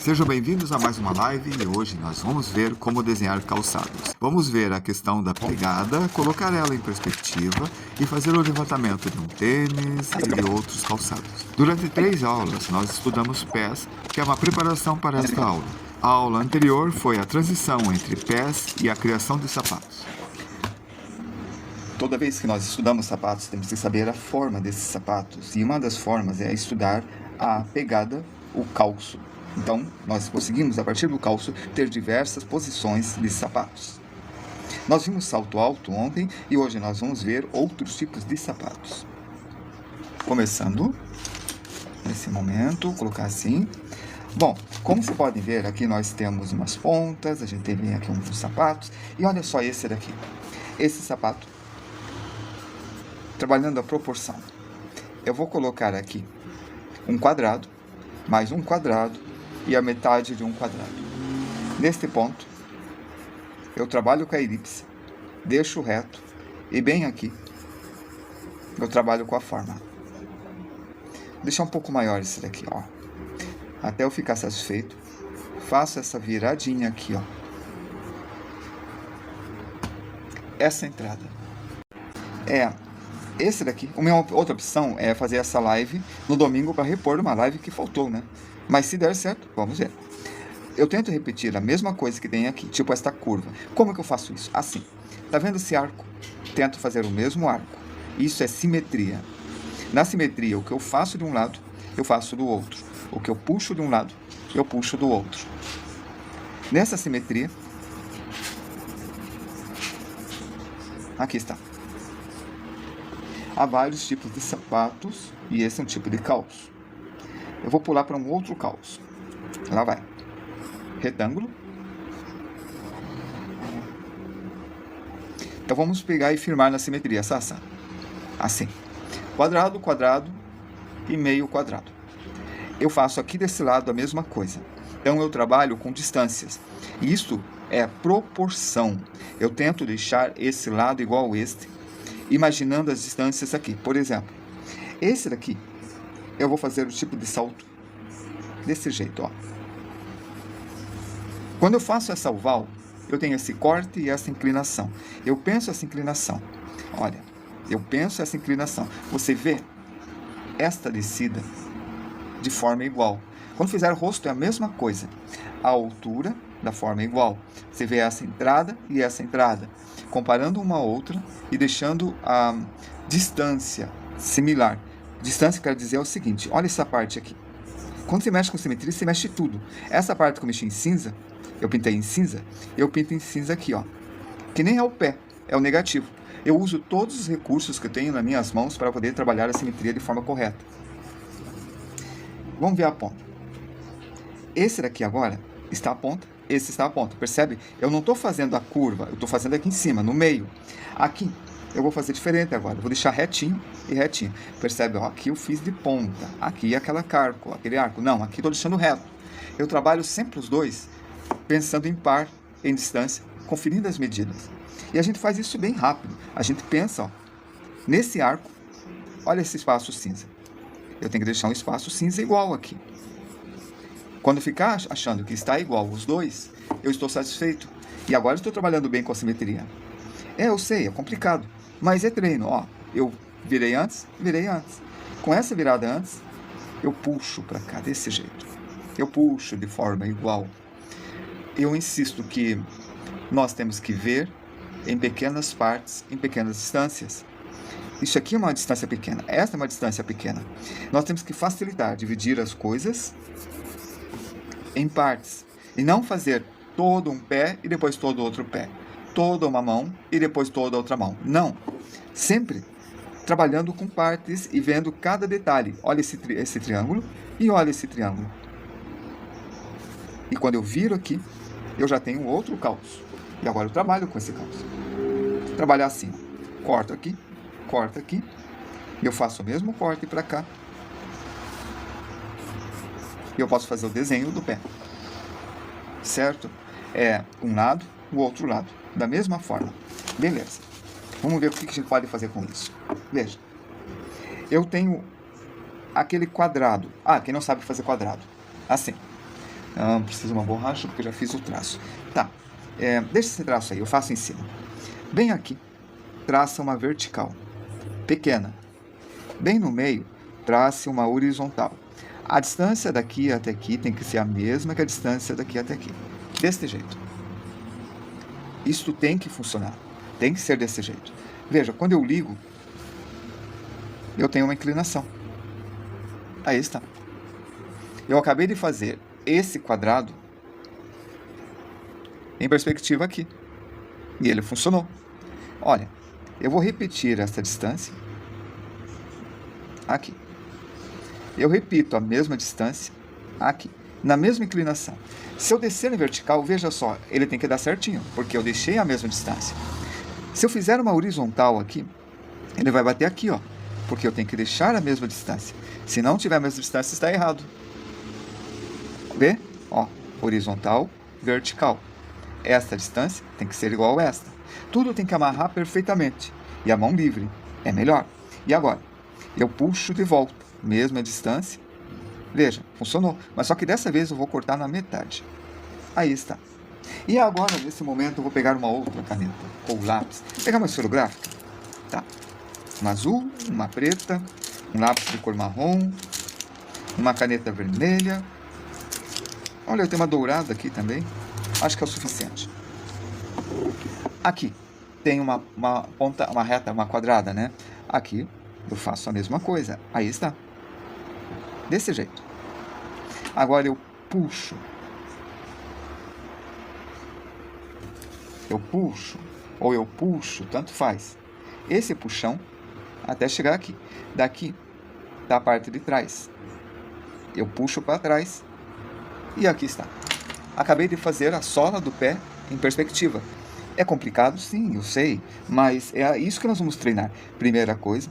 Sejam bem-vindos a mais uma live e hoje nós vamos ver como desenhar calçados. Vamos ver a questão da pegada, colocar ela em perspectiva e fazer o levantamento de um tênis e de outros calçados. Durante 3 aulas nós estudamos pés, que é uma preparação para esta aula. A aula anterior foi a transição entre pés e a criação de sapatos. Toda vez que nós estudamos sapatos, temos que saber a forma desses sapatos. E uma das formas é estudar a pegada, o calço. Então, nós conseguimos, a partir do calço, ter diversas posições de sapatos. Nós vimos salto alto ontem e hoje nós vamos ver outros tipos de sapatos. Começando, nesse momento, colocar assim. Bom, como vocês podem ver, aqui nós temos umas pontas, a gente tem aqui uns sapatos. E olha só esse daqui. Esse sapato, trabalhando a proporção. Eu vou colocar aqui um quadrado, mais um quadrado e a metade de um quadrado. Neste ponto, eu trabalho com a elipse, deixo reto e bem aqui eu trabalho com a forma. Vou deixar um pouco maior esse daqui, ó. Até eu ficar satisfeito, faço essa viradinha aqui, ó. Essa entrada. Esse daqui, a minha outra opção é fazer essa live no domingo para repor uma live que faltou, né? Mas se der certo, vamos ver. Eu tento repetir a mesma coisa que tem aqui, tipo esta curva. Como que eu faço isso? Assim. Tá vendo esse arco? Tento fazer o mesmo arco. Isso é simetria. Na simetria, o que eu faço de um lado, eu faço do outro. O que eu puxo de um lado, eu puxo do outro. Nessa simetria, aqui está. Há vários tipos de sapatos e esse é um tipo de calço. Eu vou pular para um outro calço. Lá vai. Retângulo. Então vamos pegar e firmar na simetria, Sassa. Assim. Quadrado, quadrado e meio quadrado. Eu faço aqui desse lado a mesma coisa. Então eu trabalho com distâncias. E isso é proporção. Eu tento deixar esse lado igual a este, imaginando as distâncias aqui. Por exemplo, esse daqui, eu vou fazer o tipo de salto desse jeito, ó. Quando eu faço essa oval, eu tenho esse corte e essa inclinação. Eu penso essa inclinação. Olha, eu penso essa inclinação. Você vê esta descida de forma igual. Quando fizer o rosto é a mesma coisa. A altura da forma é igual. Você vê essa entrada e essa entrada. Comparando uma a outra e deixando a distância similar. Distância quer dizer o seguinte, olha essa parte aqui. Quando você mexe com simetria, você mexe tudo. Essa parte que eu mexi em cinza, eu pintei em cinza, eu pinto em cinza aqui, ó. Que nem é o pé, é o negativo. Eu uso todos os recursos que eu tenho nas minhas mãos para poder trabalhar a simetria de forma correta. Vamos ver a ponta. Esse daqui agora está a ponta, esse está a ponta. Percebe? Eu não estou fazendo a curva, eu estou fazendo aqui em cima, no meio. Aqui, eu vou fazer diferente agora. Eu vou deixar retinho e retinho. Percebe? Ó, aqui eu fiz de ponta. Aqui é aquele arco. Não, aqui estou deixando reto. Eu trabalho sempre os dois, pensando em par, em distância, conferindo as medidas. E a gente faz isso bem rápido. A gente pensa, ó, nesse arco, olha esse espaço cinza. Eu tenho que deixar um espaço cinza igual aqui. Quando ficar achando que está igual os dois, eu estou satisfeito. E agora estou trabalhando bem com a simetria. Eu sei, é complicado, mas é treino. Ó, eu virei antes. Com essa virada antes, eu puxo para cá, desse jeito. Eu puxo de forma igual. Eu insisto que nós temos que ver em pequenas partes, em pequenas distâncias. Isso aqui é uma distância pequena, esta é uma distância pequena. Nós temos que facilitar, dividir as coisas em partes. E não fazer todo um pé e depois todo outro pé. Toda uma mão e depois toda outra mão. Não. Sempre trabalhando com partes e vendo cada detalhe. Olha esse triângulo e olha esse triângulo. E quando eu viro aqui, eu já tenho outro calço. E agora eu trabalho com esse calço. Trabalhar assim. Corto aqui, corto aqui. E eu faço o mesmo corte para cá. E eu posso fazer o desenho do pé. Certo? É um lado, o outro lado. Da mesma forma. Beleza. Vamos ver o que a gente pode fazer com isso. Veja. Eu tenho aquele quadrado. Ah, quem não sabe fazer quadrado. Assim. Não, preciso de uma borracha porque eu já fiz o traço. Tá, deixa esse traço aí, eu faço em cima. Bem aqui, traça uma vertical, pequena. Bem no meio, trace uma horizontal. A distância daqui até aqui tem que ser a mesma que a distância daqui até aqui. Desse jeito. Isto tem que funcionar. Tem que ser desse jeito. Veja, quando eu ligo, eu tenho uma inclinação. Aí está. Eu acabei de fazer esse quadrado em perspectiva aqui. E ele funcionou. Olha, eu vou repetir essa distância aqui. Eu repito a mesma distância aqui, na mesma inclinação. Se eu descer em vertical, veja só, ele tem que dar certinho, porque eu deixei a mesma distância. Se eu fizer uma horizontal aqui, ele vai bater aqui, ó, porque eu tenho que deixar a mesma distância. Se não tiver a mesma distância, está errado. Vê? Ó, horizontal, vertical. Esta distância tem que ser igual a esta. Tudo tem que amarrar perfeitamente. E a mão livre é melhor. E agora? Eu puxo de volta, mesma distância. Veja, funcionou. Mas só que dessa vez eu vou cortar na metade. Aí está. E agora, nesse momento, eu vou pegar uma outra caneta, ou lápis. Vou pegar uma esferográfica. Tá. Uma azul, uma preta, um lápis de cor marrom, uma caneta vermelha. Olha, eu tenho uma dourada aqui também. Acho que é o suficiente. Aqui tem uma ponta, uma reta, uma quadrada, né? Aqui eu faço a mesma coisa. Aí está. Desse jeito. Agora eu puxo. Eu puxo, ou eu puxo, tanto faz. Esse puxão até chegar aqui. Daqui da parte de trás. Eu puxo para trás. E aqui está. Acabei de fazer a sola do pé em perspectiva. É complicado? Sim, eu sei. Mas é isso que nós vamos treinar. Primeira coisa,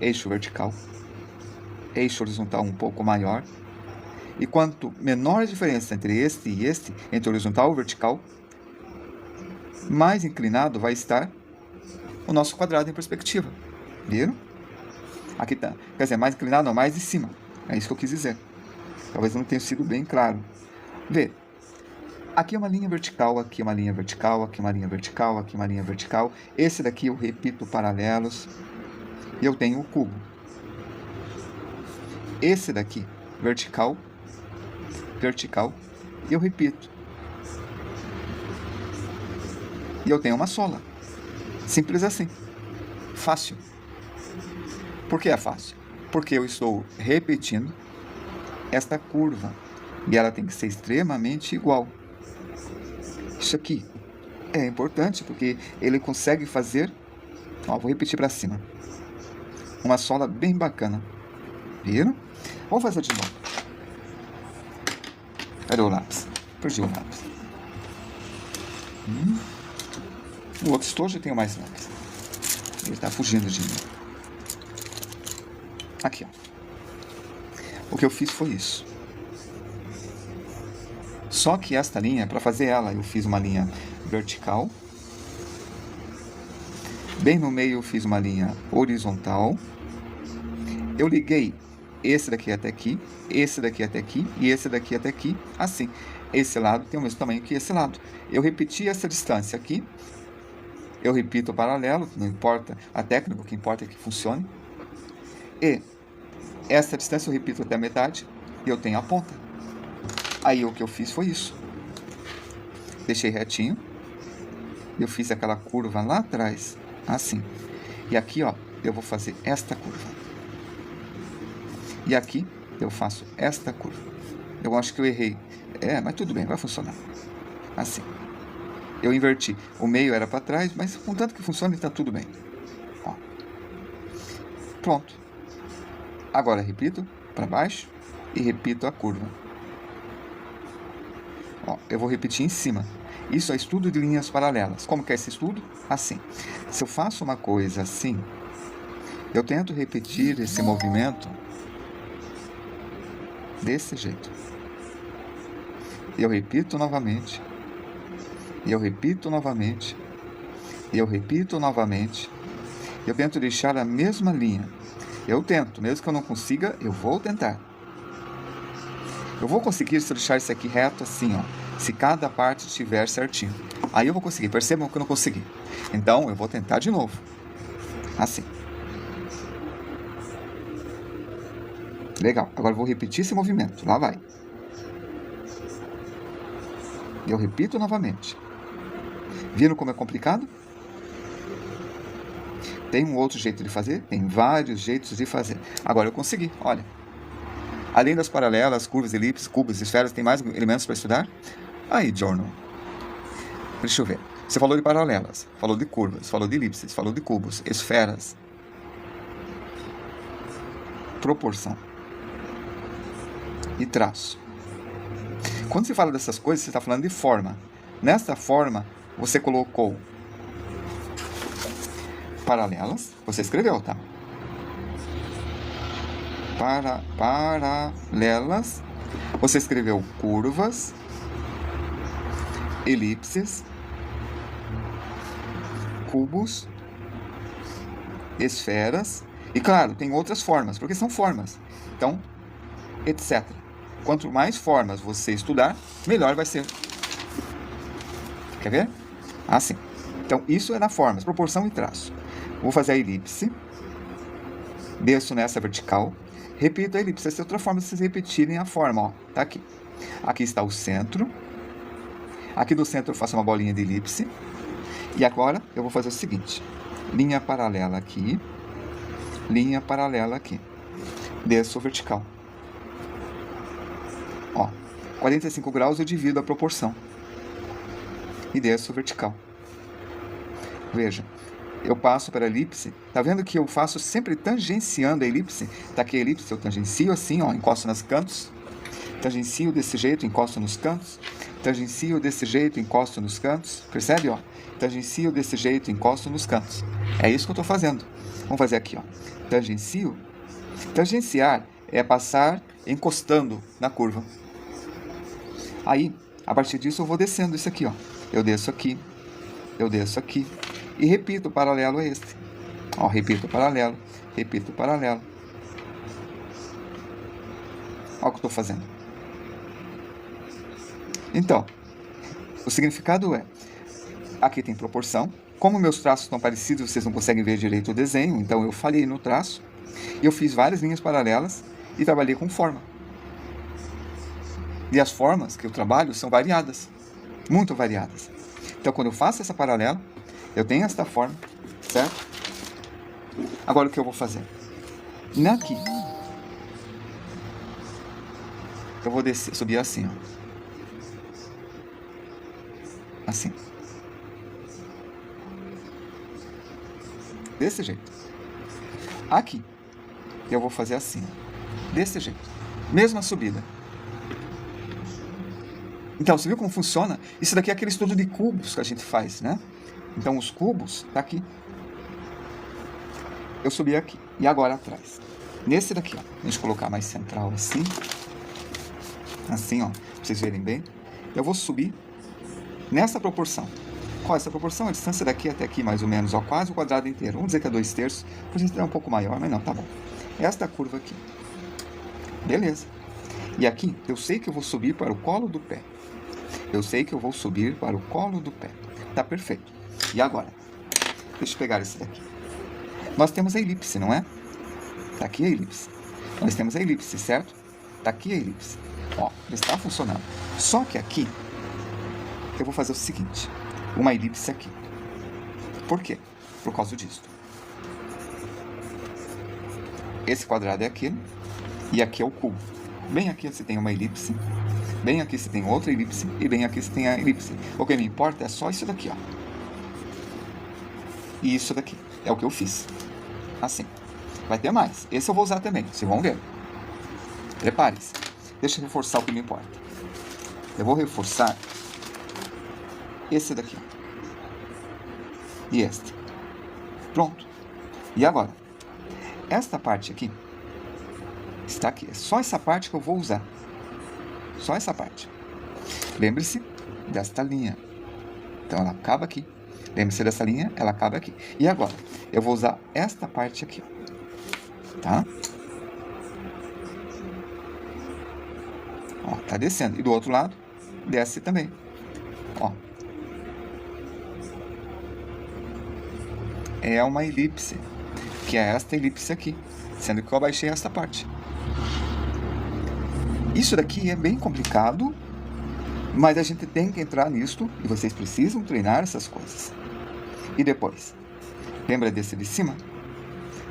eixo vertical. Eixo horizontal um pouco maior. E quanto menor a diferença entre este e este, entre horizontal e vertical, mais inclinado vai estar o nosso quadrado em perspectiva. Viram? Aqui está. Quer dizer, mais inclinado, não, mais de cima. É isso que eu quis dizer. Talvez não tenha sido bem claro. Vê. Aqui é uma linha vertical, aqui é uma linha vertical, aqui é uma linha vertical, aqui é uma linha vertical. Esse daqui eu repito paralelos. E eu tenho o cubo. Esse daqui, vertical, vertical, e eu repito. E eu tenho uma sola. Simples assim. Fácil. Por que é fácil? Porque eu estou repetindo esta curva. E ela tem que ser extremamente igual. Isso aqui é importante porque ele consegue fazer... Ó, vou repetir para cima. Uma sola bem bacana. Viram? Vamos fazer de novo. Cadê o lápis? Perdi o lápis. No outro estojo eu tenho mais lápis. Ele está fugindo de mim. Aqui, ó. O que eu fiz foi isso. Só que esta linha, para fazer ela, eu fiz uma linha vertical. Bem no meio eu fiz uma linha horizontal. Eu liguei esse daqui até aqui, esse daqui até aqui e esse daqui até aqui, assim. Esse lado tem o mesmo tamanho que esse lado. Eu repeti essa distância aqui. Eu repito o paralelo, não importa a técnica, o que importa é que funcione. E essa distância eu repito até a metade e eu tenho a ponta. Aí o que eu fiz foi isso. Deixei retinho. Eu fiz aquela curva lá atrás, assim. E aqui, ó, eu vou fazer esta curva. E aqui eu faço esta curva. Eu acho que eu errei. Mas tudo bem, vai funcionar. Assim. Eu inverti. O meio era para trás, mas contanto que funcione, está tudo bem. Ó. Pronto. Agora repito para baixo e repito a curva. Ó, eu vou repetir em cima. Isso é estudo de linhas paralelas. Como que é esse estudo? Assim. Se eu faço uma coisa assim, eu tento repetir esse movimento desse jeito. Eu repito novamente. E eu repito novamente. E eu repito novamente. Eu tento deixar a mesma linha. Eu tento, mesmo que eu não consiga, eu vou tentar. Eu vou conseguir se eu deixar isso aqui reto assim, ó. Se cada parte estiver certinho. Aí eu vou conseguir. Percebam que eu não consegui. Então, eu vou tentar de novo. Assim. Legal. Agora eu vou repetir esse movimento. Lá vai. Eu repito novamente. Viram como é complicado? Tem um outro jeito de fazer? Tem vários jeitos de fazer. Agora eu consegui, olha. Além das paralelas, curvas, elipses, cubos, esferas, tem mais elementos para estudar? Aí, Journal. Deixa eu ver. Você falou de paralelas, falou de curvas, falou de elipses, falou de cubos, esferas. Proporção. E traço. Quando se fala dessas coisas, você está falando de forma. Nessa forma, você colocou paralelas. Você escreveu, tá? Paralelas. Você escreveu curvas, elipses, cubos, esferas. E claro, tem outras formas, porque são formas. Então, etc. Quanto mais formas você estudar, melhor vai ser. Quer ver? Assim. Então, isso é na formas, proporção e traço. Vou fazer a elipse. Desço nessa vertical. Repito a elipse. Essa é outra forma de vocês repetirem a forma. Ó, tá aqui. Aqui está o centro. Aqui do centro eu faço uma bolinha de elipse. E agora eu vou fazer o seguinte. Linha paralela aqui. Linha paralela aqui. Desço vertical. Ó, 45 graus eu divido a proporção. E desço vertical. Veja, eu passo para a elipse. Tá vendo que eu faço sempre tangenciando a elipse? Tá aqui a elipse, eu tangencio assim, ó, encosto nos cantos. Tangencio desse jeito, encosto nos cantos. Tangencio desse jeito, encosto nos cantos. Percebe, ó? Tangencio desse jeito, encosto nos cantos. É isso que eu estou fazendo. Vamos fazer aqui, ó. Tangencio. Tangenciar é passar encostando na curva. Aí, a partir disso, eu vou descendo isso aqui, ó. Eu desço aqui. Eu desço aqui. E repito o paralelo a este. Ó, repito o paralelo. Repito o paralelo. Olha o que eu estou fazendo. Então, o significado é, aqui tem proporção. Como meus traços estão parecidos, vocês não conseguem ver direito o desenho, então eu falhei no traço. Eu fiz várias linhas paralelas e trabalhei com forma. E as formas que eu trabalho são variadas, muito variadas. Então, quando eu faço essa paralela, eu tenho esta forma, certo? Agora, o que eu vou fazer? Aqui, eu vou descer, subir assim, ó. Assim. Desse jeito. Aqui, eu vou fazer assim, ó. Desse jeito. Mesma subida. Então, você viu como funciona? Isso daqui é aquele estudo de cubos que a gente faz, né? Então, os cubos, tá aqui. Eu subi aqui. E agora atrás. Nesse daqui, ó. Deixa eu colocar mais central assim. Assim, ó. Pra vocês verem bem. Eu vou subir nessa proporção. Qual é essa proporção? A distância daqui até aqui, mais ou menos, ó. Quase o quadrado inteiro. Vamos dizer que é 2/3. Por isso é um pouco maior, mas não, tá bom. Esta curva aqui. Beleza. E aqui, eu sei que eu vou subir para o colo do pé. Eu sei que eu vou subir para o colo do pé. Tá perfeito. E agora? Deixa eu pegar esse daqui. Nós temos a elipse, não é? Tá aqui a elipse. Nós temos a elipse, certo? Tá aqui a elipse. Ó, está funcionando. Só que aqui, eu vou fazer o seguinte. Uma elipse aqui. Por quê? Por causa disso. Esse quadrado é aquele. E aqui é o cubo. Bem aqui você tem uma elipse. Bem aqui você tem outra elipse. E bem aqui você tem a elipse. O que me importa é só isso daqui, ó. E isso daqui. É o que eu fiz. Assim. Vai ter mais. Esse eu vou usar também. Vocês vão ver. Prepare-se. Deixa eu reforçar o que me importa. Eu vou reforçar esse daqui, ó. E este. Pronto. E agora? Esta parte aqui está aqui. É só essa parte que eu vou usar. Só essa parte. Lembre-se desta linha. Então, ela acaba aqui. Lembre-se dessa linha, ela acaba aqui. E agora? Eu vou usar esta parte aqui, ó. Tá? Ó. Tá descendo. E do outro lado, desce também. Ó. É uma elipse, que é esta elipse aqui, sendo que eu abaixei esta parte. Isso daqui é bem complicado, mas a gente tem que entrar nisto, e vocês precisam treinar essas coisas. E depois, lembra desse de cima?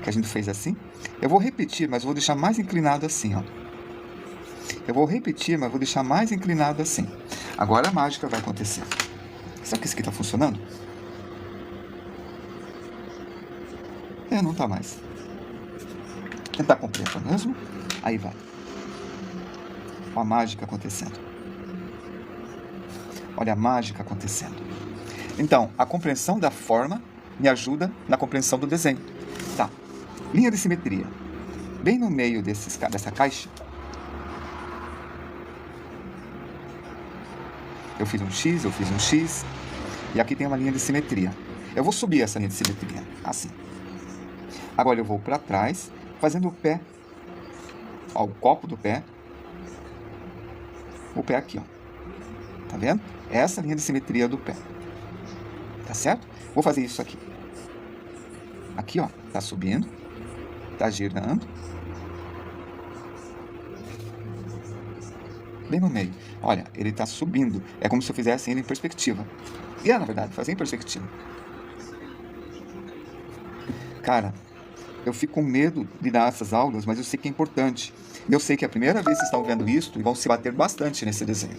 Que a gente fez assim? Eu vou repetir, mas vou deixar mais inclinado assim, ó. Eu vou repetir, mas vou deixar mais inclinado assim. Agora a mágica vai acontecer. Será que isso aqui tá funcionando? Não tá mais. Tentar completo mesmo. Aí vai. Olha a mágica acontecendo. Olha a mágica acontecendo. Então, a compreensão da forma me ajuda na compreensão do desenho. Tá. Linha de simetria. Bem no meio dessa caixa, eu fiz um X, eu fiz um X. E aqui tem uma linha de simetria. Eu vou subir essa linha de simetria. Assim. Agora eu vou para trás, fazendo o pé. Ó, o copo do pé. O pé aqui, ó. Tá vendo? Essa linha de simetria do pé. Tá certo? Vou fazer isso aqui. Aqui, ó. Tá subindo. Tá girando. Bem no meio. Olha, ele tá subindo. É como se eu fizesse ele em perspectiva. E na verdade, fazer em perspectiva. Cara, eu fico com medo de dar essas aulas, mas eu sei que é importante. Eu sei que é a primeira vez que vocês estão vendo isso e vão se bater bastante nesse desenho.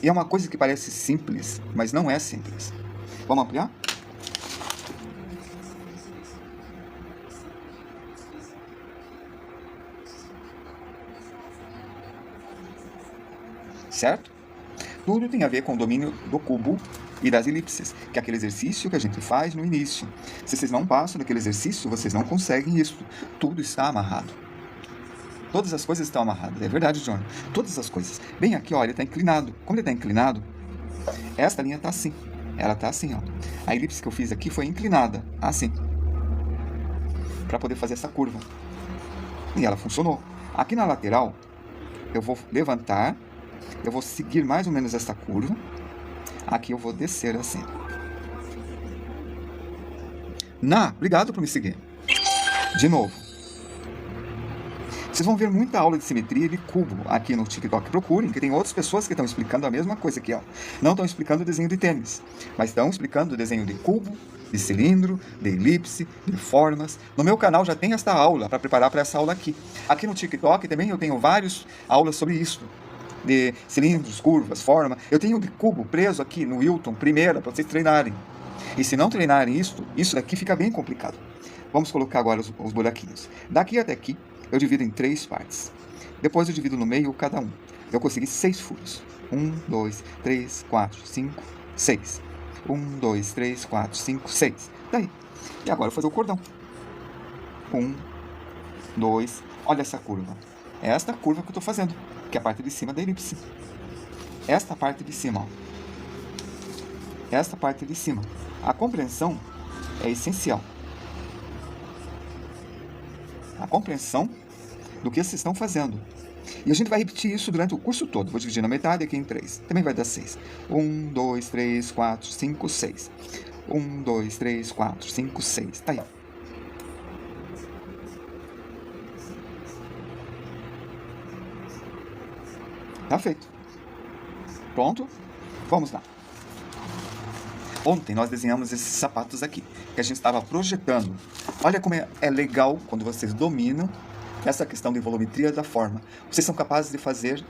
E é uma coisa que parece simples, mas não é simples. Vamos ampliar? Certo? Tudo tem a ver com o domínio do cubo e das elipses, que é aquele exercício que a gente faz no início. Se vocês não passam daquele exercício, vocês não conseguem isso. Tudo está amarrado. Todas as coisas estão amarradas. É verdade, John. Todas as coisas. Bem aqui, ó, ele está inclinado. Como ele está inclinado, esta linha está assim. Ela está assim, ó. A elipse que eu fiz aqui foi inclinada, assim. Para poder fazer essa curva. E ela funcionou. Aqui na lateral, eu vou levantar. Eu vou seguir mais ou menos essa curva. Aqui eu vou descer assim. Obrigado por me seguir. De novo. Vocês vão ver muita aula de simetria de cubo aqui no TikTok. Procurem, que tem outras pessoas que estão explicando a mesma coisa aqui, ó. Não estão explicando o desenho de tênis, mas estão explicando o desenho de cubo, de cilindro, de elipse, de formas. No meu canal já tem esta aula para preparar para essa aula aqui. Aqui no TikTok também eu tenho várias aulas sobre isso. De cilindros, curvas, forma. Eu tenho de cubo preso aqui no Wilton, primeira, para vocês treinarem. E se não treinarem isso daqui fica bem complicado. Vamos colocar agora os buraquinhos. Daqui até aqui, eu divido em 3 partes. Depois eu divido no meio cada um. Eu consegui 6 furos. 1, 2, 3, 4, 5, 6. 1, 2, 3, 4, 5, 6. Daí. E agora eu vou fazer o cordão. 1, 2. Olha essa curva. É esta curva que eu estou fazendo, que é a parte de cima da elipse. Esta parte de cima, ó. Esta parte de cima. A compreensão é essencial. A compreensão do que vocês estão fazendo. E a gente vai repetir isso durante o curso todo. Vou dividir na metade aqui em 3. Também vai dar 6. 1, 2, 3, 4, 5, 6. 1, 2, 3, 4, 5, 6. Tá aí. Tá feito. Pronto? Vamos lá. Ontem nós desenhamos esses sapatos aqui, que a gente estava projetando. Olha como é legal quando vocês dominam essa questão de volumetria da forma. Vocês são capazes de fazer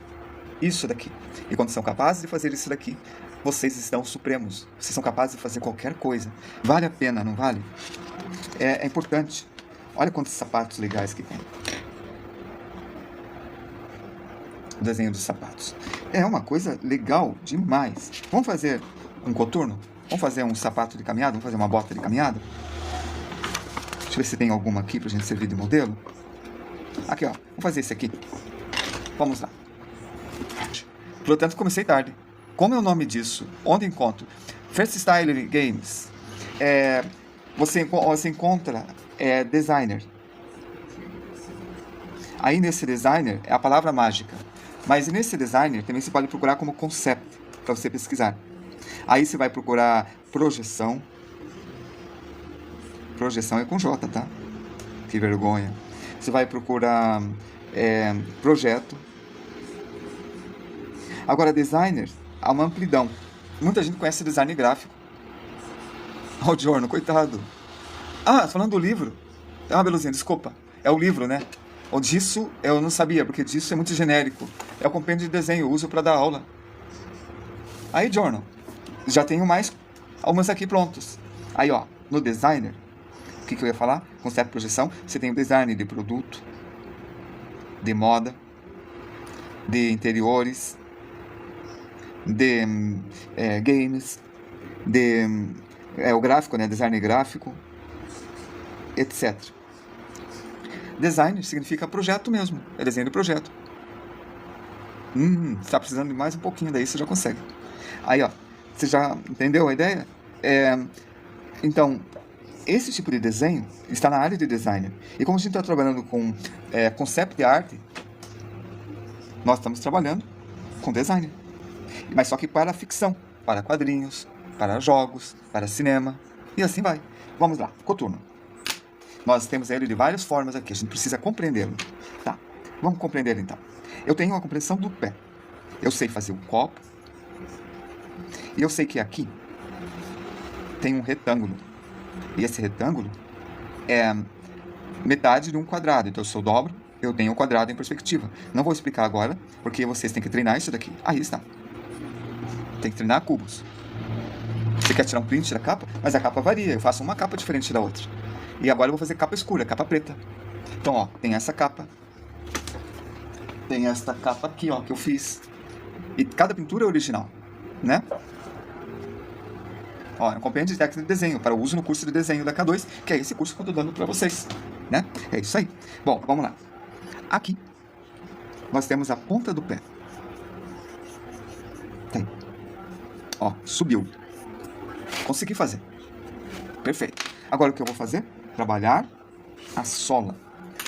isso daqui. E quando são capazes de fazer isso daqui, vocês estão supremos. Vocês são capazes de fazer qualquer coisa. Vale a pena, não vale? É importante. Olha quantos sapatos legais que tem. O desenho dos sapatos. É uma coisa legal demais. Vamos fazer um coturno? Vamos fazer um sapato de caminhada? Vamos fazer uma bota de caminhada? Deixa eu ver se tem alguma aqui pra gente servir de modelo. Aqui, ó. Vamos fazer esse aqui. Vamos lá. Portanto, comecei tarde. Como é o nome disso? Onde encontro? First Style Games. Você encontra designer. Aí nesse designer é a palavra mágica. Mas nesse designer também você pode procurar como concept, para você pesquisar. Aí você vai procurar projeção. Projeção é com J, tá? Que vergonha. Você vai procurar projeto. Agora, designer, há uma amplidão. Muita gente conhece design gráfico. Ó, o Giorno, coitado. Ah, falando do livro. Ah, Beluzinha, desculpa. É o livro, né? O disso eu não sabia, porque disso é muito genérico. É o compêndio de desenho, eu uso para dar aula. Aí, Giorno, já tenho mais algumas aqui prontos. Aí, ó, no designer, o que eu ia falar? Conceito de projeção. Você tem o design de produto, de moda, de interiores, de games, de o gráfico, né? Design gráfico, etc. Design significa projeto mesmo, é desenho de projeto. Está precisando de mais um pouquinho, daí você já consegue. Aí, ó, você já entendeu a ideia? Então, esse tipo de desenho está na área de designer. E como a gente está trabalhando com concept art, nós estamos trabalhando com designer. Mas só que para ficção, para quadrinhos, para jogos, para cinema, e assim vai. Vamos lá, coturno. Nós temos ele de várias formas aqui, a gente precisa compreendê-lo. Tá, vamos compreender então. Eu tenho uma compreensão do pé. Eu sei fazer um copo. E eu sei que aqui tem um retângulo. E esse retângulo é metade de um quadrado. Então, se eu dobro, eu tenho o quadrado em perspectiva. Não vou explicar agora, porque vocês têm que treinar isso daqui. Aí está. Tem que treinar cubos. Você quer tirar um print da capa? Mas a capa varia. Eu faço uma capa diferente da outra. E agora eu vou fazer capa escura, capa preta. Então, ó, tem essa capa. Tem esta capa aqui, ó, que eu fiz. E cada pintura é original, né? Ó, é um compêndio de técnica de desenho para uso no curso de desenho da K2, que é esse curso que eu tô dando para vocês, né? É isso aí. Bom, vamos lá. Aqui, nós temos a ponta do pé. Tem. Ó, subiu. Consegui fazer. Perfeito. Agora o que eu vou fazer? Trabalhar a sola.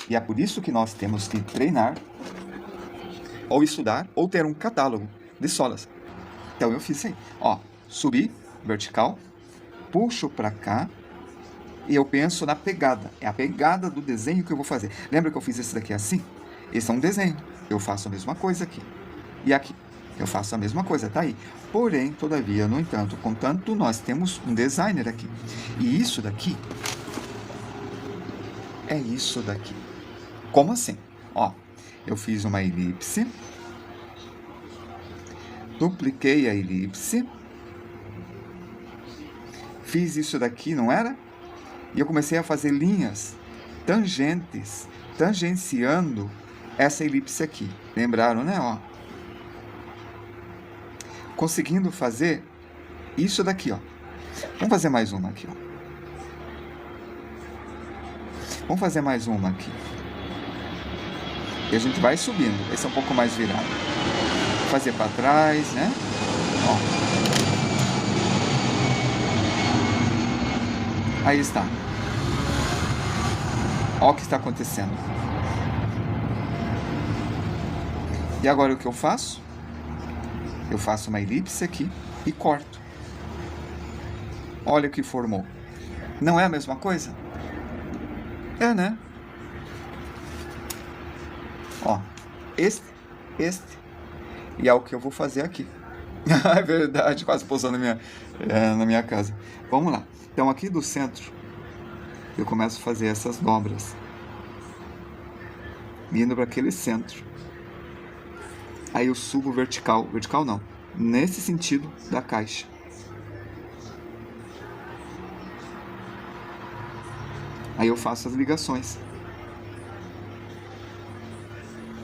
E é por isso que nós temos que treinar, ou estudar, ou ter um catálogo de solas. Então eu fiz isso aí. Ó, subi, vertical, puxo pra cá, e eu penso na pegada. É a pegada do desenho que eu vou fazer. Lembra que eu fiz esse daqui assim? Esse é um desenho. Eu faço a mesma coisa aqui. E aqui. Eu faço a mesma coisa, tá aí. Porém, todavia, no entanto, contanto, nós temos um designer aqui. E isso daqui é isso daqui. Como assim? Ó, eu fiz uma elipse, dupliquei a elipse, fiz isso daqui, não era? E eu comecei a fazer linhas tangentes, tangenciando essa elipse aqui. Lembraram, né? Ó. Conseguindo fazer isso daqui, ó. Vamos fazer mais uma aqui, ó. Vamos fazer mais uma aqui. E a gente vai subindo. Esse é um pouco mais virado. Vou fazer para trás, né? Ó. Aí está. Olha o que está acontecendo. E agora o que eu faço? Eu faço uma elipse aqui e corto. Olha o que formou. Não é a mesma coisa? É, né? Ó, este. E é o que eu vou fazer aqui. É verdade, quase pousou na minha casa. Vamos lá. Então, aqui do centro, eu começo a fazer essas dobras. Indo para aquele centro. Aí eu subo vertical. Vertical não. Nesse sentido da caixa. Aí eu faço as ligações.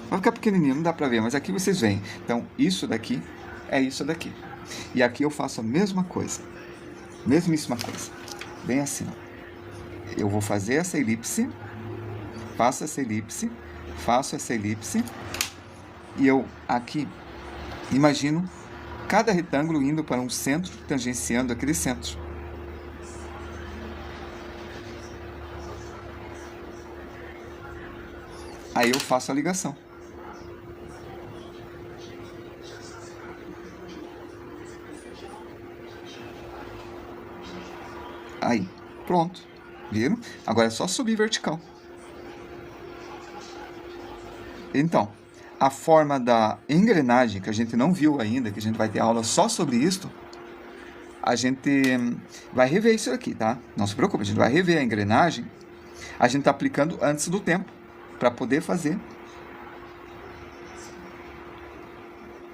Vai ficar pequenininho, não dá pra ver, mas aqui vocês veem. Então, isso daqui é isso daqui. E aqui eu faço a mesma coisa. Mesmíssima coisa. Bem assim, ó. Eu vou fazer essa elipse, faço essa elipse, faço essa elipse, e eu aqui imagino cada retângulo indo para um centro, tangenciando aquele centro. Aí eu faço a ligação. Aí, pronto. Viram? Agora é só subir vertical. Então, a forma da engrenagem, que a gente não viu ainda, que a gente vai ter aula só sobre isso, a gente vai rever isso aqui, tá? Não se preocupe, a gente vai rever a engrenagem. A gente está aplicando antes do tempo, para poder fazer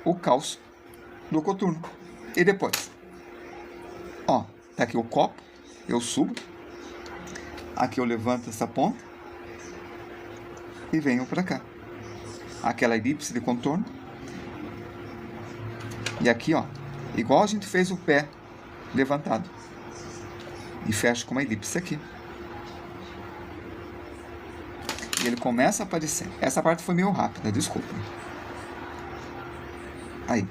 o calço do coturno. E depois, ó, tá aqui o copo, eu subo, aqui eu levanto essa ponta e venho para cá. Aquela elipse de contorno. E aqui, ó, igual a gente fez o pé levantado. E fecho com uma elipse aqui. E ele começa a aparecer. Essa parte foi meio rápida, desculpa. Aí.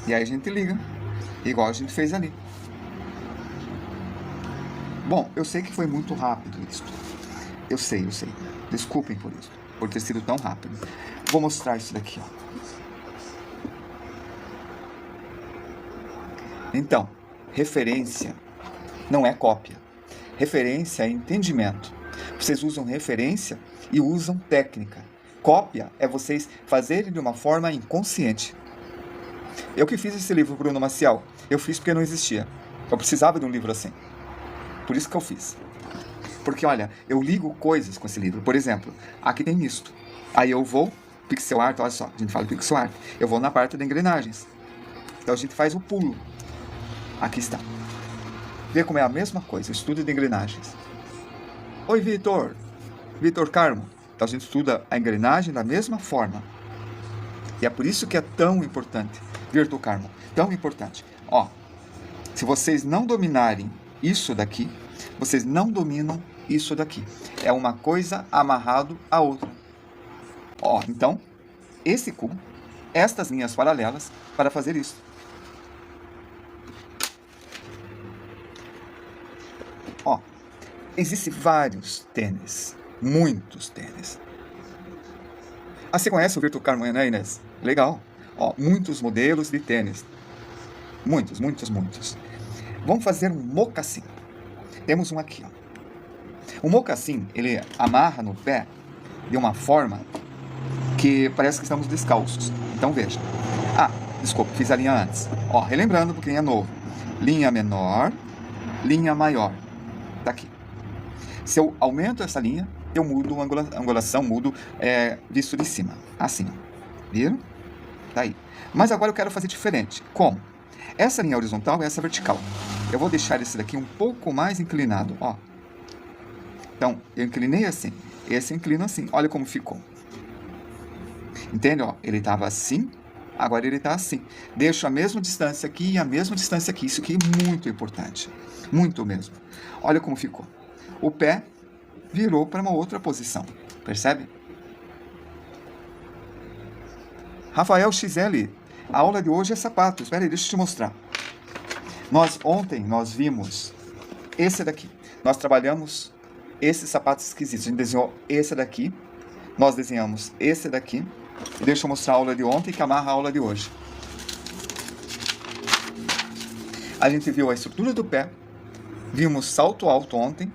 E aí a gente liga, igual a gente fez ali. Bom, eu sei que foi muito rápido isso. Eu sei. Desculpem por isso, por ter sido tão rápido. Vou mostrar isso daqui, ó. Então, referência não é cópia. Referência é entendimento. Vocês usam referência e usam técnica. Cópia é vocês fazerem de uma forma inconsciente. Eu que fiz esse livro, Bruno Maciel, eu fiz porque não existia. Eu precisava de um livro assim. Por isso que eu fiz. Porque, olha, eu ligo coisas com esse livro. Por exemplo, aqui tem isto. Aí eu vou, pixel art, olha só, a gente fala pixel art. Eu vou na parte de engrenagens. Então a gente faz o pulo. Aqui está. Vê como é a mesma coisa, estudo de engrenagens. Oi, Vitor. Vitor Carmo. Então a gente estuda a engrenagem da mesma forma. E é por isso que é tão importante. Vitor Carmo, tão importante. Ó, se vocês não dominarem isso daqui, vocês não dominam isso daqui. É uma coisa amarrado à outra. Ó, então, esse cubo, estas linhas paralelas para fazer isso. Ó, existem vários tênis, muitos tênis. Ah, você conhece o Virtual Carmo, né, Inês? Legal. Ó, muitos modelos de tênis. Muitos. Vamos fazer um mocassim. Temos um aqui, ó. O mocassim, ele amarra no pé de uma forma que parece que estamos descalços. Então veja. Ah, desculpa, fiz a linha antes. Ó, relembrando, porque é novo. Linha menor, linha maior. Tá aqui. Se eu aumento essa linha, eu mudo a angulação, mudo visto de cima. Assim, ó. Viram? Tá aí. Mas agora eu quero fazer diferente. Como? Essa linha horizontal e essa vertical. Eu vou deixar esse daqui um pouco mais inclinado, ó. Então, eu inclinei assim. Esse eu inclino assim. Olha como ficou. Entende? Ó, ele estava assim, agora ele está assim. Deixo a mesma distância aqui e a mesma distância aqui. Isso aqui é muito importante. Muito mesmo. Olha como ficou. O pé virou para uma outra posição. Percebe? Rafael XL, a aula de hoje é sapato. Espera aí, deixa eu te mostrar. Ontem nós vimos esse daqui. Nós trabalhamos esses sapatos esquisitos. A gente desenhou esse daqui. Nós desenhamos esse daqui. E deixa eu mostrar a aula de ontem que amarra a aula de hoje. A gente viu a estrutura do pé. Vimos salto alto ontem.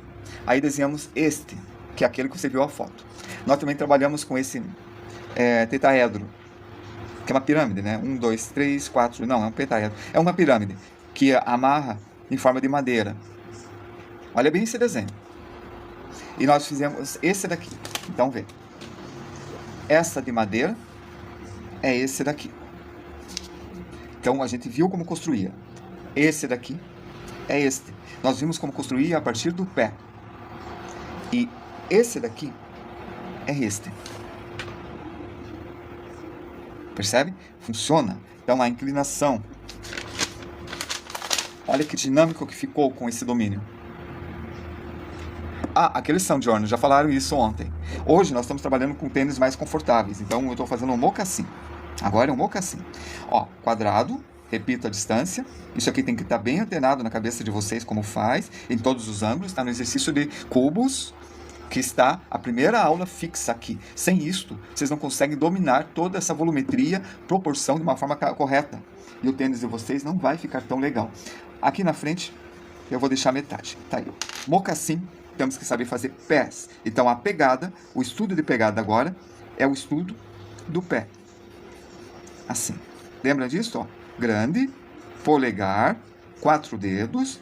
Aí desenhamos este, que é aquele que você viu a foto. Nós também trabalhamos com esse tetaedro, que é uma pirâmide, né? 1, 2, 3, 4... Não, é um pentaedro. É uma pirâmide que amarra em forma de madeira. Olha bem esse desenho. E nós fizemos esse daqui. Então, vê. Essa de madeira é esse daqui. Então, a gente viu como construía. Esse daqui é este. Nós vimos como construía a partir do pé. E esse daqui é este. Percebe? Funciona. Então, a inclinação. Olha que dinâmico que ficou com esse domínio. Ah, aqueles são de Orno, já falaram isso ontem. Hoje nós estamos trabalhando com tênis mais confortáveis. Então, eu estou fazendo um mocassim. Agora é um mocassim. Ó, quadrado. Repito a distância. Isso aqui tem que estar bem antenado na cabeça de vocês, como faz, em todos os ângulos. Está no exercício de cubos. que está a primeira aula fixa aqui. Sem isto, vocês não conseguem dominar toda essa volumetria, proporção de uma forma correta. E o tênis de vocês não vai ficar tão legal. Aqui na frente, eu vou deixar metade. Tá aí. Mocassim, temos que saber fazer pés. Então, a pegada, o estudo de pegada agora, é o estudo do pé. Assim. Lembra disso? Ó? Grande, polegar, 4 dedos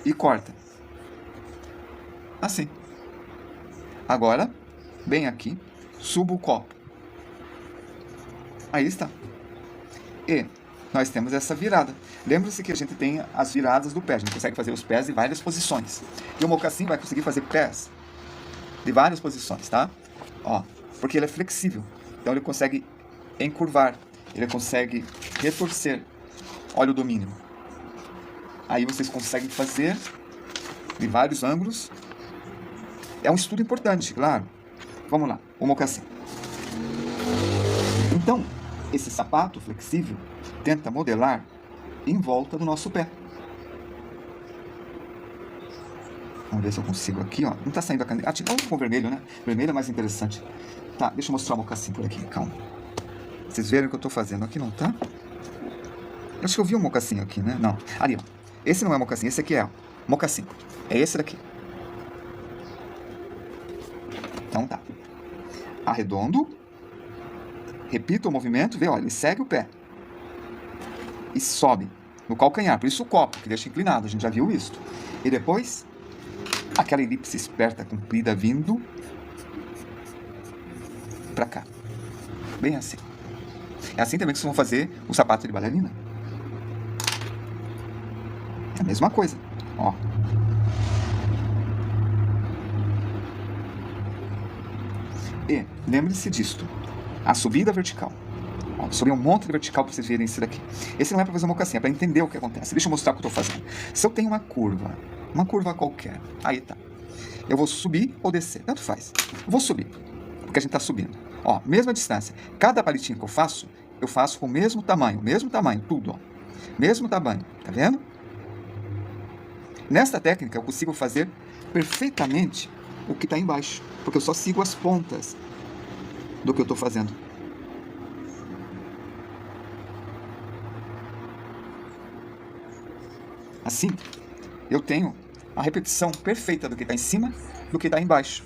e corta. Assim. Agora, bem aqui, subo o copo. Aí está. E nós temos essa virada. Lembre-se que a gente tem as viradas do pé. A gente consegue fazer os pés em várias posições. E o mocassim vai conseguir fazer pés de várias posições, tá? Ó, porque ele é flexível. Então ele consegue encurvar. Ele consegue retorcer. Olha o domínio. Aí vocês conseguem fazer de vários ângulos. É um estudo importante, claro. Vamos lá, o mocassim. Então, esse sapato flexível tenta modelar em volta do nosso pé. Vamos ver se eu consigo aqui, ó. Não está saindo a caneta. Vamos com vermelho, né? Vermelho é mais interessante. Tá, deixa eu mostrar o mocassim por aqui, calma. Vocês verem o que eu estou fazendo aqui, não tá? Acho que eu vi um mocassim aqui, né? Não, ali, ó. Esse não é mocassim, esse aqui é, ó. Mocassim. É esse daqui. Então tá. Arredondo. Repita o movimento, vê, ó, ele segue o pé. E sobe no calcanhar. Por isso o copo, que deixa inclinado, a gente já viu isso. E depois, aquela elipse esperta, comprida, vindo pra cá. Bem assim. É assim também que vocês vão fazer o sapato de bailarina. É a mesma coisa, ó. E lembre-se disto. A subida vertical. Ó, subir um monte de vertical para vocês verem isso daqui. Esse não é para fazer um mocassim, é para entender o que acontece. Deixa eu mostrar o que eu estou fazendo. Se eu tenho uma curva qualquer, aí tá. Eu vou subir ou descer, tanto faz. Eu vou subir, porque a gente está subindo. Ó, mesma distância. Cada palitinho que eu faço com o mesmo tamanho, tudo, ó. Mesmo tamanho, tá vendo? Nesta técnica eu consigo fazer perfeitamente o que está embaixo, porque eu só sigo as pontas do que eu estou fazendo. Assim, eu tenho a repetição perfeita do que está em cima, do que está embaixo.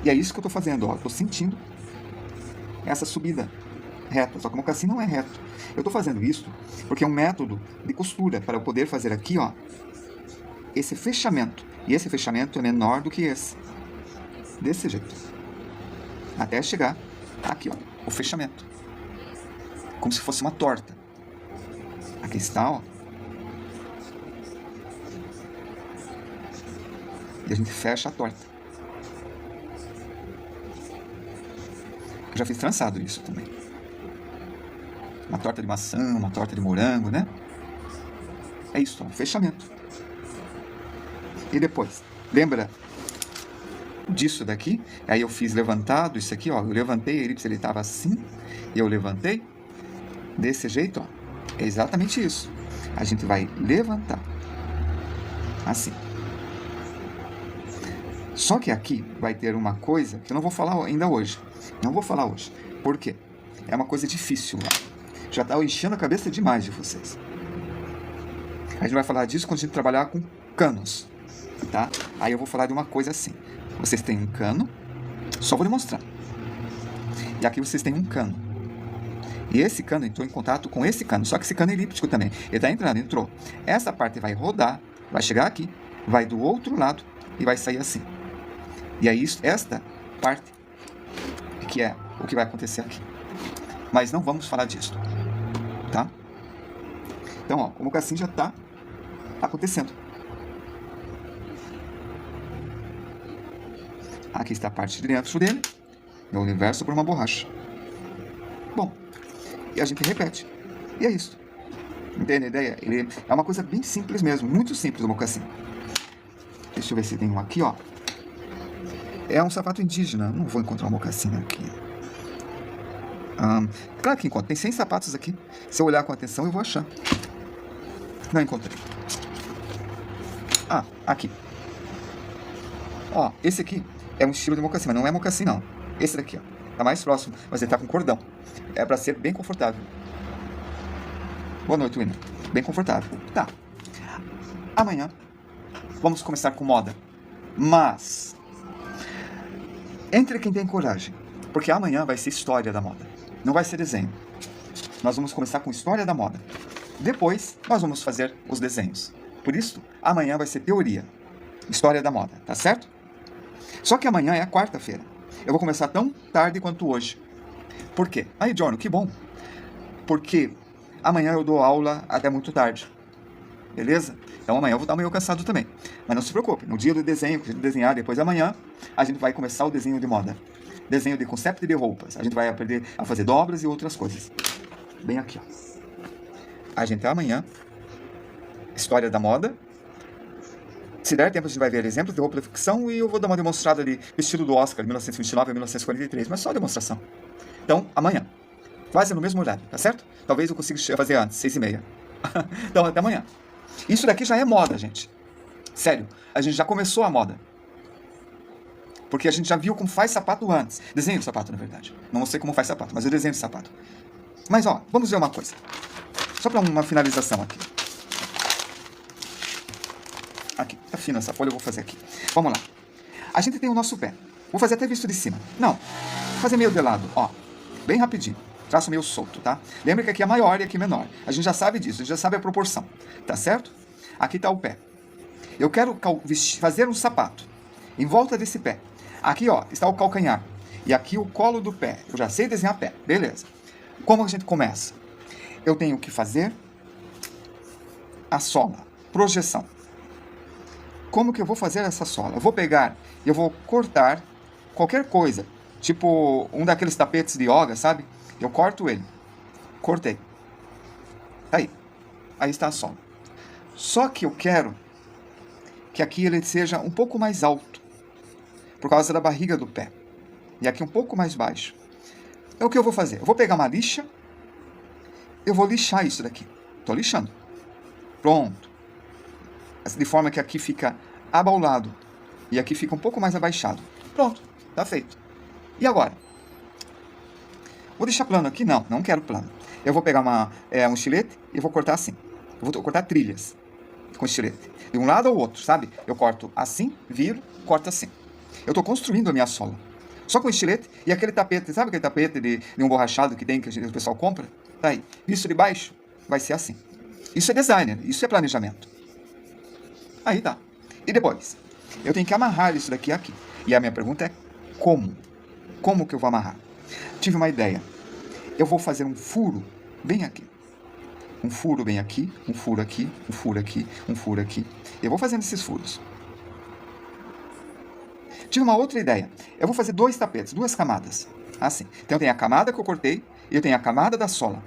E é isso que eu estou fazendo, ó. Estou sentindo essa subida reta, só que o mocassim não é reto. Eu estou fazendo isso porque é um método de costura, para eu poder fazer aqui, ó, esse fechamento. E esse fechamento é menor do que esse. Desse jeito. Até chegar aqui, ó, o fechamento. Como se fosse uma torta. Aqui está, ó. E a gente fecha a torta. Eu já fiz trançado isso também. Uma torta de maçã, uma torta de morango, né? É isso, ó, fechamento. E depois, lembra disso daqui? Aí eu fiz levantado, isso aqui, ó. Eu levantei, a elipse ele estava assim, e eu levantei desse jeito, ó. É exatamente isso. A gente vai levantar assim. Só que aqui vai ter uma coisa que eu não vou falar ainda hoje. Não vou falar hoje. Por quê? É uma coisa difícil lá. Já está enchendo a cabeça demais de vocês. A gente vai falar disso quando a gente trabalhar com canos. Tá? Aí eu vou falar de uma coisa assim. Vocês têm um cano. Só vou demonstrar. E aqui vocês têm um cano. E esse cano entrou em contato com esse cano. Só que esse cano é elíptico também. Ele está entrando, entrou. Essa parte vai rodar. Vai chegar aqui. Vai do outro lado. E vai sair assim. E aí esta parte que é o que vai acontecer aqui. Mas não vamos falar disso. Tá? Então, ó, o mocassim já está acontecendo. Aqui está a parte de dentro dele. É o universo por uma borracha. Bom, e a gente repete. E é isso. Entende a ideia? Ele é uma coisa bem simples mesmo. Muito simples o mocassim. Deixa eu ver se tem um aqui, ó. É um sapato indígena. Não vou encontrar um mocassim aqui. Claro que encontro. Tem 100 sapatos aqui. Se eu olhar com atenção, eu vou achar. Não encontrei. Ah, aqui. Ó, esse aqui é um estilo de mocassim, mas não é mocassim não. Esse daqui, ó, tá mais próximo, mas ele tá com cordão. É pra ser bem confortável. Boa noite, Winner. Bem confortável. Tá. Amanhã, vamos começar com moda. Mas, entre quem tem coragem, porque amanhã vai ser história da moda. Não vai ser desenho. Nós vamos começar com história da moda. Depois, nós vamos fazer os desenhos. Por isso, amanhã vai ser teoria. História da moda, tá certo? Só que amanhã é a quarta-feira. Eu vou começar tão tarde quanto hoje. Por quê? Aí, John, que bom. Porque amanhã eu dou aula até muito tarde. Beleza? Então amanhã eu vou estar meio cansado também. Mas não se preocupe, no dia do desenho, que a gente desenhar depois de amanhã, a gente vai começar o desenho de moda. Desenho de conceito de roupas. A gente vai aprender a fazer dobras e outras coisas. Bem aqui, ó. A gente amanhã, história da moda. Se der tempo, a gente vai ver exemplos de roupa de ficção e eu vou dar uma demonstrada de estilo do Oscar, de 1929 a 1943, mas só a demonstração. Então, amanhã. Quase no mesmo horário, tá certo? Talvez eu consiga fazer antes, 6h30. Então, até amanhã. Isso daqui já é moda, gente. Sério, a gente já começou a moda. Porque a gente já viu como faz sapato antes. Desenho de sapato, na verdade. Não sei como faz sapato, mas eu desenho de sapato. Mas, ó, vamos ver uma coisa. Só para uma finalização aqui. Aqui, tá fina essa folha, eu vou fazer aqui. Vamos lá. A gente tem o nosso pé. Vou fazer até visto de cima. Não, vou fazer meio de lado, ó. Bem rapidinho. Traço meio solto, tá? Lembra que aqui é maior e aqui é menor. A gente já sabe disso, a gente já sabe a proporção. Tá certo? Aqui tá o pé. Eu quero fazer um sapato. Em volta desse pé. Aqui, ó, está o calcanhar. E aqui o colo do pé. Eu já sei desenhar pé. Beleza. Como a gente começa? Eu tenho que fazer a sola. Projeção. Como que eu vou fazer essa sola? Eu vou pegar e eu vou cortar qualquer coisa. Tipo um daqueles tapetes de yoga, sabe? Eu corto ele. Cortei. Tá aí. Aí está a sola. Só que eu quero que aqui ele seja um pouco mais alto. Por causa da barriga do pé. E aqui um pouco mais baixo. Então o que eu vou fazer? Eu vou pegar uma lixa. Eu vou lixar isso daqui. Estou lixando. Pronto. De forma que aqui fica abaulado. E aqui fica um pouco mais abaixado. Pronto. Tá feito. E agora? Vou deixar plano aqui? Não, não quero plano. Eu vou pegar um estilete e vou cortar assim. Eu vou cortar trilhas com estilete. De um lado ao outro, sabe? Eu corto assim, viro, corto assim. Eu estou construindo a minha sola. Só com estilete e aquele tapete, sabe aquele tapete de um borrachado que tem, que o pessoal compra? Tá aí. Isso de baixo vai ser assim. Isso é designer, isso é planejamento. Aí tá. E depois? Eu tenho que amarrar isso daqui aqui. E a minha pergunta é como? Como que eu vou amarrar? Tive uma ideia. Eu vou fazer um furo bem aqui. Um furo bem aqui, um furo aqui, um furo aqui, um furo aqui. Eu vou fazendo esses furos. Tive uma outra ideia. Eu vou fazer 2 tapetes, 2 camadas. Assim. Então eu tenho a camada que eu cortei e eu tenho a camada da sola.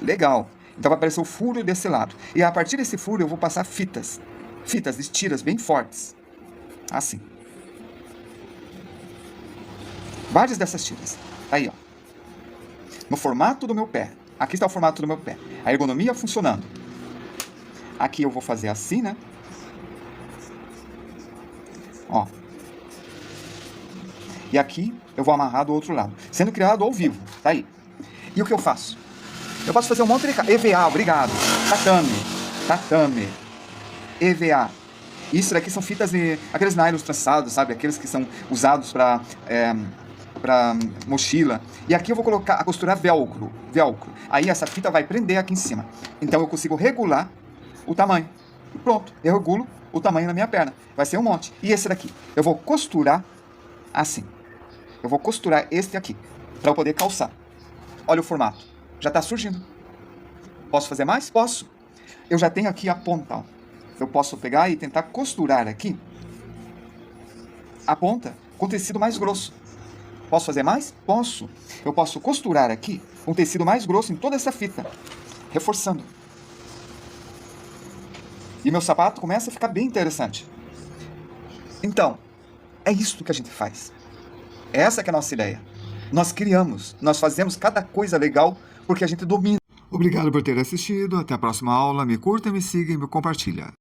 Legal. Então vai aparecer o furo desse lado. E a partir desse furo eu vou passar fitas. Fitas de tiras bem fortes. Assim. Várias dessas tiras. Aí, ó. No formato do meu pé. Aqui está o formato do meu pé. A ergonomia funcionando. Aqui eu vou fazer assim, né? Ó. E aqui eu vou amarrar do outro lado. Sendo criado ao vivo. Tá aí. E o que eu faço? Eu posso fazer um monte de... EVA, obrigado. Tatame. Tatame. EVA. Isso daqui são fitas de... Aqueles nylons trançados, sabe? Aqueles que são usados para mochila. E aqui eu vou colocar, costurar velcro. Aí essa fita vai prender aqui em cima. Então eu consigo regular o tamanho. E pronto. Eu regulo o tamanho da minha perna. Vai ser um monte. E esse daqui? Eu vou costurar assim. Eu vou costurar este aqui. Para eu poder calçar. Olha o formato. Já está surgindo. Posso fazer mais? Posso. Eu já tenho aqui a ponta, ó. Eu posso pegar e tentar costurar aqui a ponta com tecido mais grosso. Posso fazer mais? Posso. Eu posso costurar aqui um tecido mais grosso em toda essa fita, reforçando. E meu sapato começa a ficar bem interessante. Então, é isso que a gente faz. Essa que é a nossa ideia. Nós criamos, nós fazemos cada coisa legal porque a gente domina. Obrigado por ter assistido. Até a próxima aula. Me curta, me siga e me compartilha.